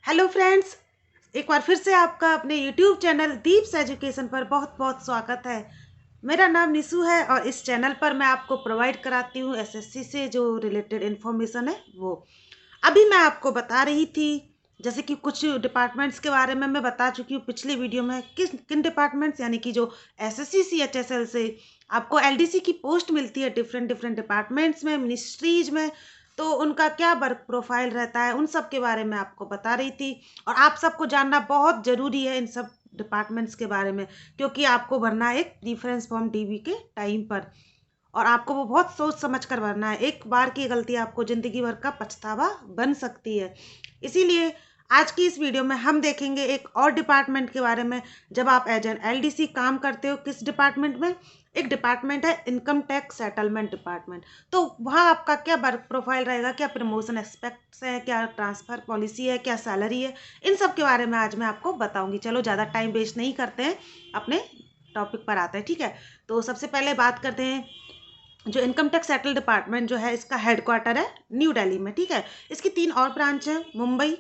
Hello friends, एक बार फिर से आपका अपने यूट्यूब चैनल दीप्स एजुकेशन पर बहुत बहुत स्वागत है। मेरा नाम निशु है और इस चैनल पर मैं आपको प्रोवाइड कराती हूँ एसएससी से जो रिलेटेड इन्फॉर्मेशन है वो। अभी मैं आपको बता रही थी जैसे कि कुछ डिपार्टमेंट्स के बारे में मैं बता चुकी हूँ पिछली वीडियो में। किन डिपार्टमेंट्स यानी कि जो एसएससी सीएचएसएल से आपको एलडीसी की पोस्ट मिलती है डिफरेंट डिफरेंट डिपार्टमेंट्स में, मिनिस्ट्रीज में, तो उनका क्या वर्क प्रोफाइल रहता है, उन सब के बारे में आपको बता रही थी। और आप सबको जानना बहुत ज़रूरी है इन सब डिपार्टमेंट्स के बारे में, क्योंकि आपको भरना है एक डिफरेंस फॉर्म डीबी के टाइम पर, और आपको वो बहुत सोच समझ कर भरना है। एक बार की गलती आपको ज़िंदगी भर का पछतावा बन सकती है। इसीलिए आज की इस वीडियो में हम देखेंगे एक और डिपार्टमेंट के बारे में। जब आप एज एन एलडीसी काम करते हो किस डिपार्टमेंट में, एक डिपार्टमेंट है इनकम टैक्स सेटलमेंट डिपार्टमेंट। तो वहाँ आपका क्या वर्क प्रोफाइल रहेगा, क्या प्रमोशन एस्पेक्ट्स है, क्या ट्रांसफ़र पॉलिसी है, क्या सैलरी है, इन सब के बारे में आज मैं आपको बताऊंगी। चलो ज़्यादा टाइम वेस्ट नहीं करते हैं, अपने टॉपिक पर आते हैं। ठीक है, तो सबसे पहले बात करते हैं जो इनकम टैक्स सेटल डिपार्टमेंट जो है इसका हेडक्वार्टर है न्यू दिल्ली में। ठीक है, इसकी 3 और ब्रांच हैं, मुंबई,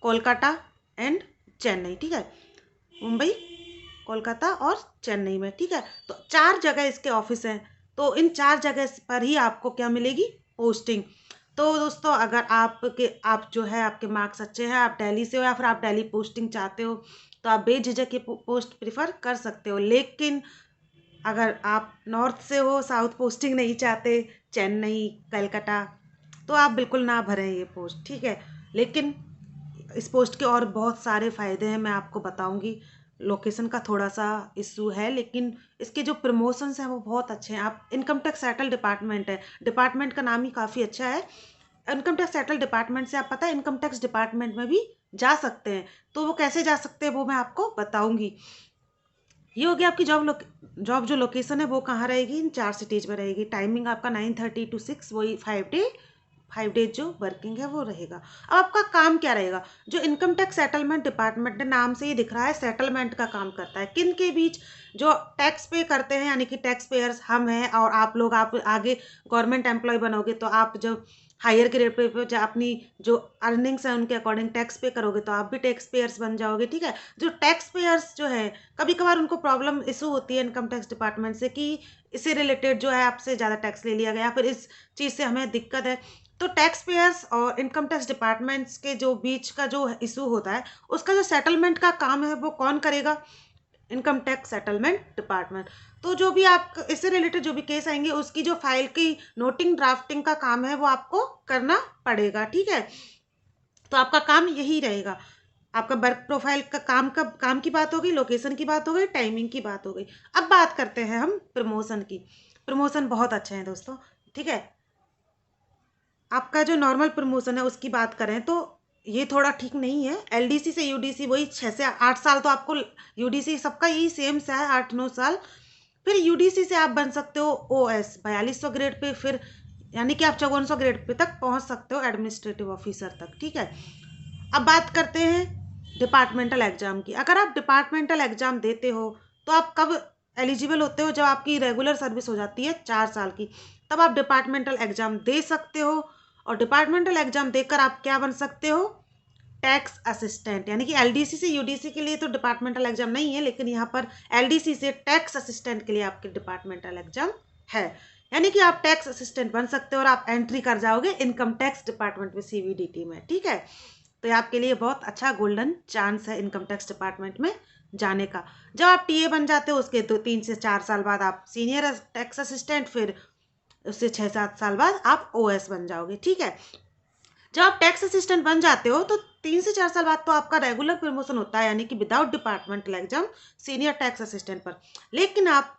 कोलकाता एंड चेन्नई। ठीक है, मुंबई, कोलकाता और चेन्नई में। ठीक है, तो 4 जगह इसके ऑफिस हैं। तो इन 4 जगह पर ही आपको क्या मिलेगी, पोस्टिंग। तो दोस्तों, अगर आप जो है आपके मार्क्स अच्छे हैं, आप दिल्ली से हो या फिर आप दिल्ली पोस्टिंग चाहते हो, तो आप बेझिझक ये पोस्ट प्रिफर कर सकते हो। लेकिन अगर आप नॉर्थ से हो, साउथ पोस्टिंग नहीं चाहते, चेन्नई, कलकत्ता, तो आप बिल्कुल ना भरें ये पोस्ट। ठीक है, लेकिन इस पोस्ट के और बहुत सारे फ़ायदे हैं, मैं आपको बताऊंगी। लोकेशन का थोड़ा सा इशू है, लेकिन इसके जो प्रमोशंस हैं वो बहुत अच्छे हैं। आप इनकम टैक्स सेटल डिपार्टमेंट है, डिपार्टमेंट का नाम ही काफ़ी अच्छा है। इनकम टैक्स सेटल डिपार्टमेंट से आप पता है इनकम टैक्स डिपार्टमेंट में भी जा सकते हैं। तो वो कैसे जा सकते हैं वो मैं आपको बताऊंगी। ये हो गया आपकी जॉब जो लोकेशन है वो कहाँ रहेगी, इन 4 सिटीज़ में रहेगी। टाइमिंग आपका 9:30 to 6, वही 5 डेज जो वर्किंग है वो रहेगा। अब आपका काम क्या रहेगा, जो इनकम टैक्स सेटलमेंट डिपार्टमेंट है, नाम से ही दिख रहा है सेटलमेंट का काम करता है। किन के बीच, जो टैक्स पे करते हैं यानी कि टैक्स पेयर्स हम हैं, और आप लोग, आप आगे गवर्नमेंट एम्प्लॉय बनोगे तो आप जब हायर ग्रेड पे जो अपनी जो अर्निंग्स हैं उनके अकॉर्डिंग टैक्स पे करोगे तो आप भी टैक्स पेयर्स बन जाओगे। ठीक है, जो टैक्स पेयर्स जो है कभी कभार उनको प्रॉब्लम इशू होती है इनकम टैक्स डिपार्टमेंट से कि इससे रिलेटेड जो है आपसे ज़्यादा टैक्स ले लिया गया, फिर इस चीज़ से हमें दिक्कत है। तो टैक्स पेयर्स और इनकम टैक्स डिपार्टमेंट्स के जो बीच का जो इशू होता है, उसका जो सेटलमेंट का काम है वो कौन करेगा, इनकम टैक्स सेटलमेंट डिपार्टमेंट। तो जो भी आप इससे रिलेटेड जो भी केस आएंगे उसकी जो फाइल की नोटिंग ड्राफ्टिंग का काम है वो आपको करना पड़ेगा। ठीक है, तो आपका काम यही रहेगा। आपका वर्क प्रोफाइल का काम की बात हो गई, लोकेशन की बात हो गई, टाइमिंग की बात हो गई। अब बात करते हैं हम प्रमोशन की। प्रमोशन बहुत अच्छे हैं दोस्तों। ठीक है, आपका जो नॉर्मल प्रमोशन है उसकी बात करें तो ये थोड़ा ठीक नहीं है। एलडीसी से यूडीसी वही 6 से 8 साल तो आपको, यूडीसी सबका यही सेम सा है, 8-9 साल। फिर यूडीसी से आप बन सकते हो ओएस 4200 ग्रेड पे, फिर यानी कि आप 5400 ग्रेड पे तक पहुंच सकते हो एडमिनिस्ट्रेटिव ऑफिसर तक। ठीक है, अब बात करते हैं डिपार्टमेंटल एग्जाम की। अगर आप डिपार्टमेंटल एग्जाम देते हो तो आप कब एलिजिबल होते हो, जब आपकी रेगुलर सर्विस हो जाती है 4 साल की, तब आप डिपार्टमेंटल एग्जाम दे सकते हो। और डिपार्टमेंटल एग्जाम देकर आप क्या बन सकते हो, टैक्स असिस्टेंट। यानी कि एलडीसी से यूडीसी के लिए तो डिपार्टमेंटल एग्जाम नहीं है, लेकिन यहाँ पर एलडीसी से टैक्स असिस्टेंट के लिए आपके डिपार्टमेंटल एग्जाम है। यानी कि आप टैक्स असिस्टेंट बन सकते हो और आप एंट्री कर जाओगे इनकम टैक्स डिपार्टमेंट में, सीवीडीटी में। ठीक है, तो ये आपके लिए बहुत अच्छा गोल्डन चांस है इनकम टैक्स डिपार्टमेंट में जाने का। जब आप टीए बन जाते हो उसके 3 से 4 साल बाद आप सीनियर टैक्स असिस्टेंट, फिर उससे 6-7 साल बाद आप ओएस बन जाओगे। ठीक है, जब आप टैक्स असिस्टेंट बन जाते हो तो 3 से 4 साल बाद तो आपका रेगुलर प्रमोशन होता है, यानी कि without departmental exam senior tax assistant पर। लेकिन आप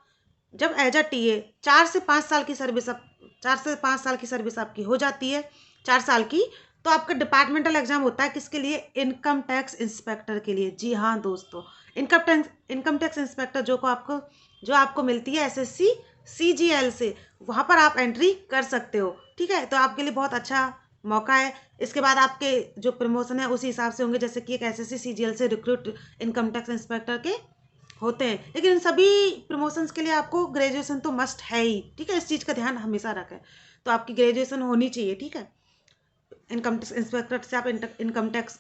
जब एज अ टीए 4 से 5 साल की सर्विस, आप 4 से 5 साल की सर्विस आपकी हो जाती है, 4 साल की, तो आपका डिपार्टमेंटल एग्जाम होता है किसके लिए, इनकम टैक्स इंस्पेक्टर के लिए। जी हाँ दोस्तों, इनकम टैक्स इंस्पेक्टर जो आपको मिलती है एसएससी सीजीएल से, वहाँ पर आप एंट्री कर सकते हो। ठीक है, तो आपके लिए बहुत अच्छा मौका है। इसके बाद आपके जो प्रमोशन है उसी हिसाब से होंगे, जैसे कि एक एसएससी सीजीएल से रिक्रूट इनकम टैक्स इंस्पेक्टर के होते हैं। लेकिन इन सभी प्रमोशंस के लिए आपको ग्रेजुएशन तो मस्ट है ही। ठीक है, इस चीज़ का ध्यान हमेशा रखें, तो आपकी ग्रेजुएशन होनी चाहिए। ठीक है, इनकम टैक्स इंस्पेक्टर से आप इनकम टैक्स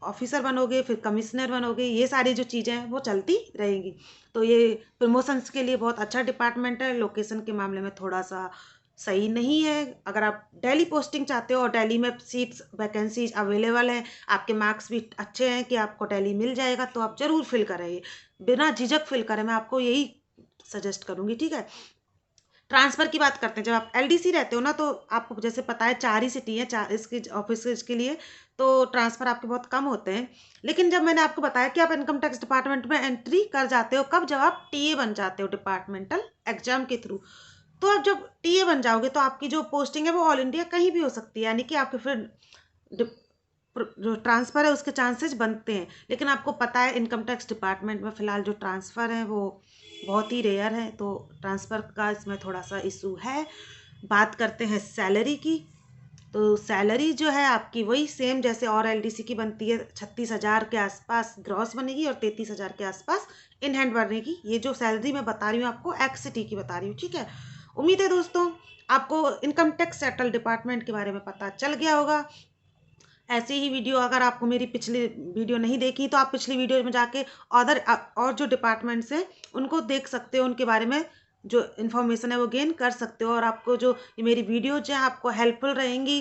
ऑफिसर बनोगे, फिर कमिश्नर बनोगे, ये सारी जो चीज़ें हैं वो चलती रहेंगी। तो ये प्रमोशंस के लिए बहुत अच्छा डिपार्टमेंट है। लोकेशन के मामले में थोड़ा सा सही नहीं है। अगर आप दिल्ली पोस्टिंग चाहते हो और दिल्ली में सीट्स वैकेंसीज अवेलेबल हैं, आपके मार्क्स भी अच्छे हैं कि आपको दिल्ली मिल जाएगा, तो आप ज़रूर फिल करें, बिना झिझक फिल करें, मैं आपको यही सजेस्ट करूँगी, ठीक है। ट्रांसफ़र की बात करते हैं। जब आप एलडीसी रहते हो ना, तो आपको जैसे पता है 4 ही सिटी है, 4 इसके ऑफिस के लिए, तो ट्रांसफ़र आपके बहुत कम होते हैं। लेकिन जब मैंने आपको बताया कि आप इनकम टैक्स डिपार्टमेंट में एंट्री कर जाते हो, कब? जब आप टीए बन जाते हो डिपार्टमेंटल एग्जाम के थ्रू। तो आप जब टीए बन जाओगे तो आपकी जो पोस्टिंग है वो ऑल इंडिया कहीं भी हो सकती है, यानी कि आपके फिर जो ट्रांसफ़र है उसके चांसेस बनते हैं। लेकिन आपको पता है इनकम टैक्स डिपार्टमेंट में फ़िलहाल जो ट्रांसफ़र है वो बहुत ही रेयर है, तो ट्रांसफ़र का इसमें थोड़ा सा इशू है। बात करते हैं सैलरी की। तो सैलरी जो है आपकी वही सेम जैसे और एलडीसी की बनती है, 36,000 के आसपास ग्रॉस बनेगी और 33,000 के आसपास इन हैंड बनेगी। ये जो सैलरी मैं बता रही हूँ आपको एक्स-सिटी की बता रही हूँ, ठीक है। उम्मीद है दोस्तों आपको इनकम टैक्स सेटल डिपार्टमेंट के बारे में पता चल गया होगा। ऐसे ही वीडियो अगर आपको मेरी पिछली वीडियो नहीं देखी तो आप पिछली वीडियो में जाके और जो डिपार्टमेंट्स हैं उनको देख सकते हो, उनके बारे में जो इन्फॉर्मेशन है वो गेन कर सकते हो। और आपको जो ये मेरी वीडियो जो है आपको हेल्पफुल रहेंगी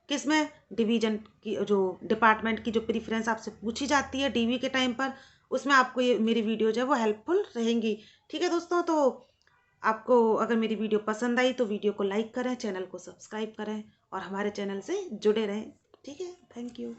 किसमें? डिवीजन की जो डिपार्टमेंट की जो प्रीफ्रेंस आपसे पूछी जाती है डीवी के टाइम पर, उसमें आपको ये मेरी वीडियो जो है वो हेल्पफुल रहेंगी, ठीक है दोस्तों। तो आपको अगर मेरी वीडियो पसंद आई तो वीडियो को लाइक करें, चैनल को सब्सक्राइब करें और हमारे चैनल से जुड़े रहें, ठीक है। Thank you.